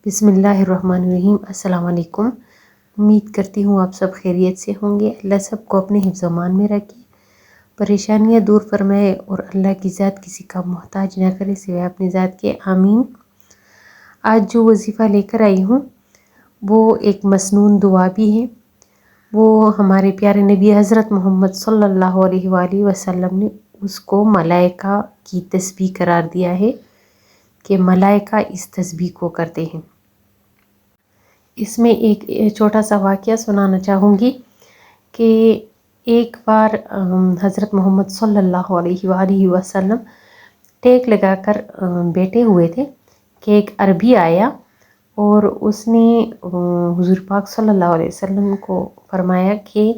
بسم اللہ الرحمن الرحیم۔ السلام علیکم۔ امید کرتی ہوں آپ سب خیریت سے ہوں گے۔ اللہ سب کو اپنے حفظ و امان میں رکھے، پریشانیاں دور فرمائے اور اللہ کی ذات کسی کا محتاج نہ کرے سوائے اپنی ذات کے، آمین۔ آج جو وظیفہ لے کر آئی ہوں وہ ایک مسنون دعا بھی ہے۔ وہ ہمارے پیارے نبی حضرت محمد صلی اللہ علیہ وآلہ وسلم نے اس کو ملائکہ کی تسبیح قرار دیا ہے کہ ملائکہ اس تسبیح کو کرتے ہیں۔ اس میں ایک چھوٹا سا واقعہ سنانا چاہوں گی کہ ایک بار حضرت محمد صلی اللہ علیہ وآلہ وسلم ٹیک لگا کر بیٹھے ہوئے تھے کہ ایک عربی آیا اور اس نے حضور پاک صلی اللہ علیہ وسلم کو فرمایا کہ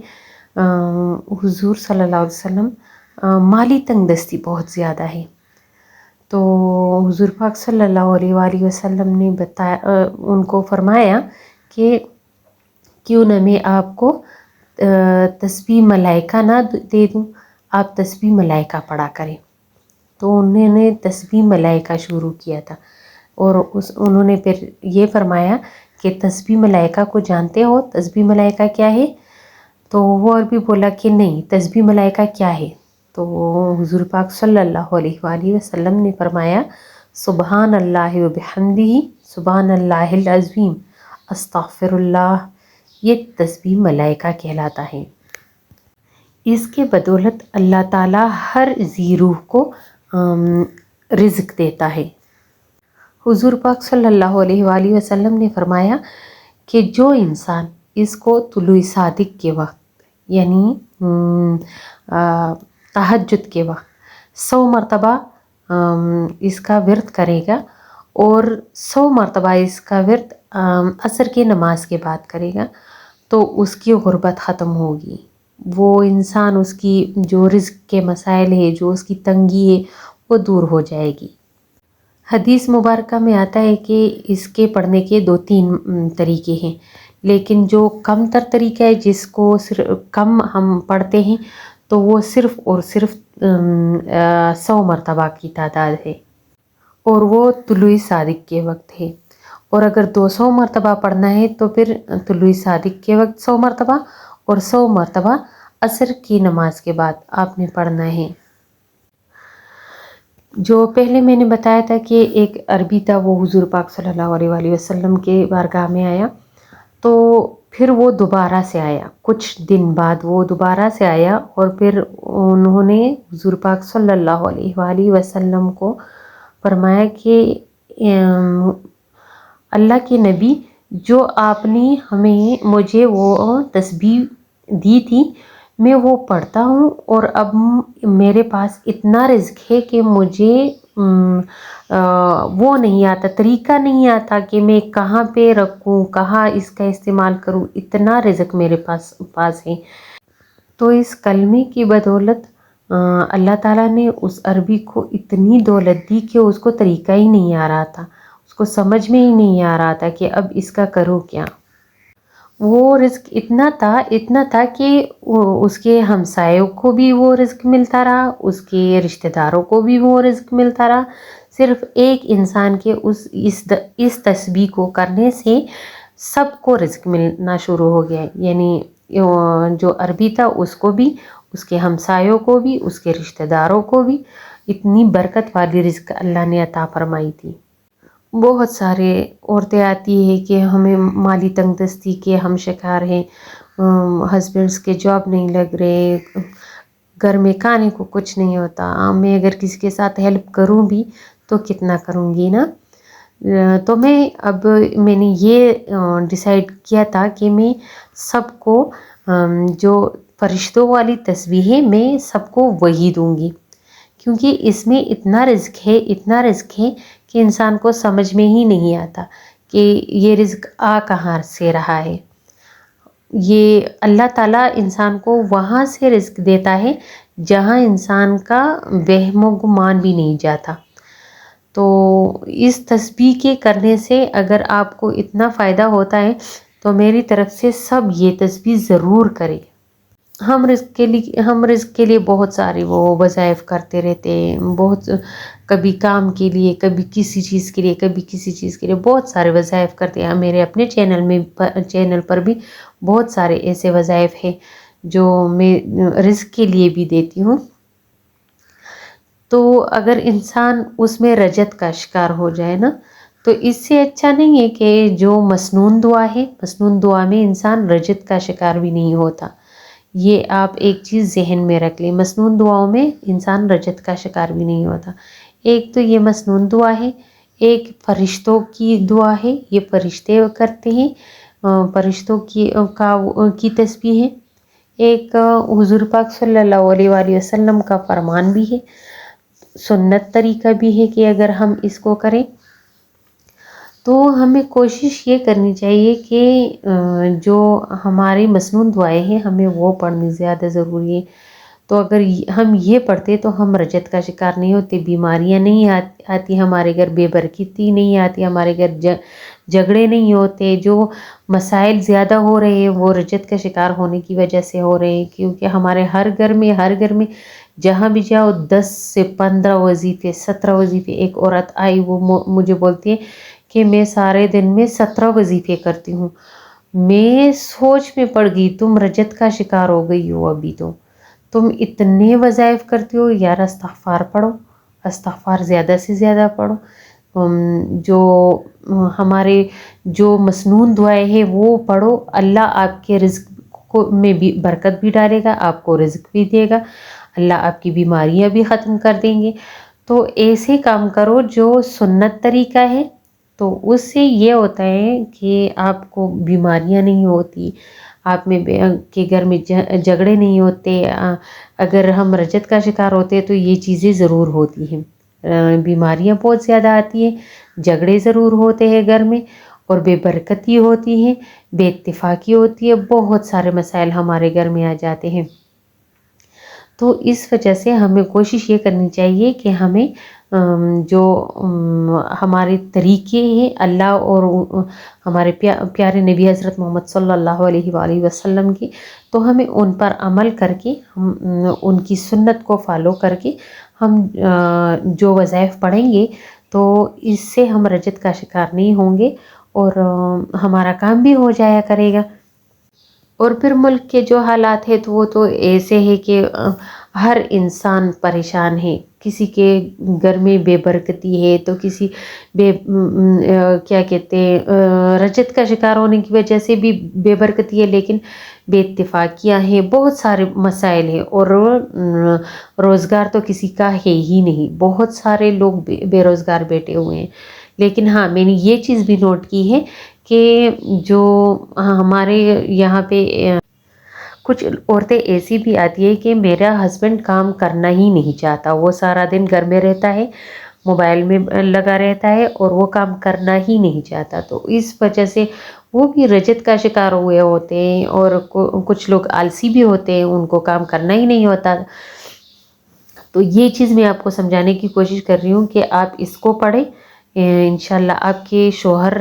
حضور صلی اللہ علیہ وسلم مالی تنگ دستی بہت زیادہ ہے۔ تو حضور پاک صلی اللہ علیہ وآلہ وسلم نے ان کو فرمایا کہ کیوں نہ میں آپ کو تسبیح ملائکہ نہ دے دوں، آپ تسبیح ملائکہ پڑھا کریں۔ تو انہوں نے تسبیح ملائکہ شروع کیا تھا اور انہوں نے پھر یہ فرمایا کہ تسبیح ملائکہ کو جانتے ہو؟ تسبیح ملائکہ کیا ہے؟ تو وہ اور بھی بولا کہ نہیں، تسبیح ملائکہ کیا ہے؟ تو حضور پاک صلی اللہ علیہ وآلہ وسلم نے فرمایا سبحان اللہ و بحمدہ سبحان اللہ العظیم استغفر اللہ، یہ تسبیح ملائکہ کہلاتا ہے۔ اس کے بدولت اللہ تعالیٰ ہر ذی روح کو رزق دیتا ہے۔ حضور پاک صلی اللہ علیہ وآلہ وسلم نے فرمایا کہ جو انسان اس کو طلوع صادق کے وقت یعنی تہجد کے وقت 100 مرتبہ اس کا ورد کرے گا اور 100 مرتبہ اس کا ورد عصر کی نماز کے بعد کرے گا تو اس کی غربت ختم ہوگی۔ وہ انسان، اس کی جو رزق کے مسائل ہے، جو اس کی تنگی ہے، وہ دور ہو جائے گی۔ حدیث مبارکہ میں آتا ہے کہ اس کے پڑھنے کے 2-3 طریقے ہیں، لیکن جو کم تر طریقہ ہے جس کو کم ہم پڑھتے ہیں تو وہ صرف اور صرف 100 مرتبہ کی تعداد ہے اور وہ طلوع صادق کے وقت ہے۔ اور اگر 200 مرتبہ پڑھنا ہے تو پھر طلوع صادق کے وقت 100 مرتبہ اور 100 مرتبہ عصر کی نماز کے بعد آپ نے پڑھنا ہے۔ جو پہلے میں نے بتایا تھا کہ ایک عربی تھا، وہ حضور پاک صلی اللہ علیہ وآلہ وسلم کے بارگاہ میں آیا، تو پھر وہ دوبارہ سے آیا، کچھ دن بعد وہ دوبارہ سے آیا اور پھر انہوں نے حضور پاک صلی اللہ علیہ وآلہ وسلم کو فرمایا کہ اللہ کے نبی، جو آپ نے مجھے وہ تسبیح دی تھی میں وہ پڑھتا ہوں اور اب میرے پاس اتنا رزق ہے کہ مجھے وہ نہیں آتا، طریقہ نہیں آتا کہ میں کہاں پہ رکھوں، کہاں اس کا استعمال کروں، اتنا رزق میرے پاس ہے۔ تو اس کلمے کی بدولت اللہ تعالیٰ نے اس عربی کو اتنی دولت دی کہ اس کو طریقہ ہی نہیں آ رہا تھا، اس کو سمجھ میں ہی نہیں آ رہا تھا کہ اب اس کا کروں کیا۔ وہ رزق اتنا تھا کہ اس کے ہمسایوں کو بھی وہ رزق ملتا رہا، اس کے رشتہ داروں کو بھی وہ رزق ملتا رہا۔ صرف ایک انسان کے اس تسبیح کو کرنے سے سب کو رزق ملنا شروع ہو گیا، یعنی جو عربی تھا اس کو بھی، اس کے ہمسایوں کو بھی، اس کے رشتہ داروں کو بھی اتنی برکت والی رزق اللہ نے عطا فرمائی تھی۔ بہت سارے عورتیں آتی ہیں کہ ہمیں مالی تنگ دستی کے ہم شکار ہیں، ہسبینڈس کے جاب نہیں لگ رہے، گھر میں کھانے کو کچھ نہیں ہوتا، میں اگر کسی کے ساتھ ہیلپ کروں بھی تو کتنا کروں گی نا۔ تو میں نے یہ ڈیسائیڈ کیا تھا کہ میں سب کو جو فرشتوں والی تسبیح ہے میں سب کو وہی دوں گی، کیونکہ اس میں اتنا رزق ہے کہ انسان کو سمجھ میں ہی نہیں آتا کہ یہ رزق کہاں سے رہا ہے۔ یہ اللہ تعالیٰ انسان کو وہاں سے رزق دیتا ہے جہاں انسان کا وہم و گمان بھی نہیں جاتا۔ تو اس تسبیح کے کرنے سے اگر آپ کو اتنا فائدہ ہوتا ہے تو میری طرف سے سب یہ تسبیح ضرور کریں۔ हम रिस्क के लिए बहुत सारे वो वज़ाइफ करते रहते हैं, बहुत कभी काम के लिए, कभी किसी चीज़ के लिए, कभी किसी चीज़ के लिए बहुत सारे वज़ाइफ करते हैं। मेरे अपने चैनल पर भी बहुत सारे ऐसे वज़ाइफ हैं जो मैं रिस्क के लिए भी देती हूँ। तो अगर इंसान उसमें रजत का शिकार हो जाए ना, तो इससे अच्छा नहीं है कि जो मसनून दुआ है, मसनून दुआ में इंसान रजत का शिकार भी नहीं होता। ये आप एक चीज़ जहन में रख लें, मसनून दुआओं में इंसान रजत का शिकार भी नहीं होता। एक तो ये मसनून दुआ है, एक फरिश्तों की दुआ है, ये फरिश्ते करते हैं, फरिश्तों की तस्बीह है। एक हुजूर पाक सल्लल्लाहु अलैहि वसल्लम का फरमान भी है, सुन्नत तरीका भी है कि अगर हम इसको करें तो हमें कोशिश ये करनी चाहिए कि जो हमारी मसनून दुआएं हैं हमें वो पढ़नी ज़्यादा ज़रूरी है। तो अगर हम ये पढ़ते तो हम रजत का शिकार नहीं होते, बीमारियां नहीं आती हमारे घर, बेबरकती नहीं आती हमारे घर, झगड़े नहीं होते। जो मसाइल ज़्यादा हो रहे हैं वो रजत का शिकार होने की वजह से हो रहे हैं, क्योंकि हमारे हर घर में जहाँ भी जाओ 10 से 15 वजीफ़े, 17 वजीफ़े। एक औरत आई, वो मुझे बोलती है कि मैं सारे दिन में 17 वजीफ़े करती हूँ। मैं सोच में पड़ गई, तुम रजत का शिकार हो गई हो, अभी तो तुम इतने वज़ाइफ करती हो। यार इस्तग़फ़ार पढ़ो, इस्तग़फ़ार ज़्यादा से ज़्यादा पढ़ो। जो हमारे जो मसनून दुआएं हैं वो पढ़ो, अल्लाह आपके रिज़्क़ को में भी बरकत भी डालेगा, आपको रिज़्क़ भी देगा, अल्लाह आपकी बीमारियां भी ख़त्म कर देंगे। तो ऐसे काम करो जो सुन्नत तरीका है, तो उससे ये होता है कि आपको बीमारियां नहीं होती, आप में के घर में झगड़े नहीं होते। अगर हम रजत का शिकार होते हैं तो ये चीज़ें ज़रूर होती हैं, बीमारियां बहुत ज़्यादा आती हैं, झगड़े ज़रूर होते हैं घर में, और बेबरकती होती है, बेइत्तिफाकी होती है, बहुत सारे मसाइल हमारे घर में आ जाते हैं। तो इस वजह से हमें कोशिश ये करनी चाहिए कि हमें जो हमारे तरीके हैं अल्लाह और हमारे प्यारे नबी हज़रत मोहम्मद सल्लल्लाहु अलैहि वसल्लम की, तो हमें उन पर अमल करके, हम उनकी सुन्नत को फॉलो करके हम जो वज़ाइफ पढ़ेंगे तो इससे हम रजत का शिकार नहीं होंगे और हमारा काम भी हो जाया करेगा। और फिर मुल्क के जो हालात है तो वो तो ऐसे है कि हर इंसान परेशान है। किसी के घर में बेबरकती है तो किसी क्या कहते हैं, रजत का शिकार होने की वजह से भी बेबरकती है, लेकिन बेइत्तिफाकियाँ हैं, बहुत सारे मसाइल हैं। और रोज़गार तो किसी का है ही नहीं, बहुत सारे लोग बेरोज़गार बैठे हुए हैं। लेकिन हाँ, मैंने ये चीज़ भी नोट की है कि जो हमारे यहाँ पे कुछ औरतें ऐसी भी आती है कि मेरा हस्बैंड काम करना ही नहीं चाहता, वो सारा दिन घर में रहता है, मोबाइल में लगा रहता है और वो काम करना ही नहीं चाहता। तो इस वजह से वो भी रजत का शिकार हुए होते हैं। और कुछ लोग आलसी भी होते हैं, उनको काम करना ही नहीं होता। तो ये चीज़ मैं आपको समझाने की कोशिश कर रही हूँ कि आप इसको पढ़ें। इंशाल्लाह आपके शोहर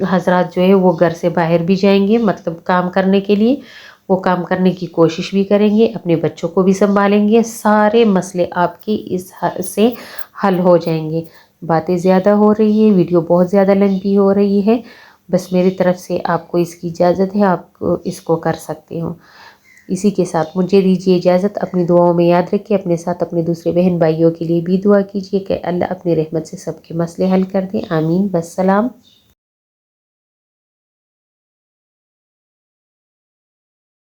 हजरात जो है वो घर से बाहर भी जाएंगे, मतलब काम करने के लिए, वो काम करने की कोशिश भी करेंगे, अपने बच्चों को भी संभालेंगे, सारे मसले आपके से हल हो जाएंगे। बातें ज़्यादा हो रही है, वीडियो बहुत ज़्यादा लंबी हो रही है, बस मेरी तरफ से आपको इसकी इजाज़त है, आप इसको कर सकते हो। इसी के साथ मुझे दीजिए इजाज़त। अपनी दुआओं में याद रखिए, अपने साथ अपने दूसरे बहन भाइयों के लिए भी दुआ कीजिए कि अल्लाह अपनी रहमत से सबके मसले हल कर दे। आमीन। वस्सलाम।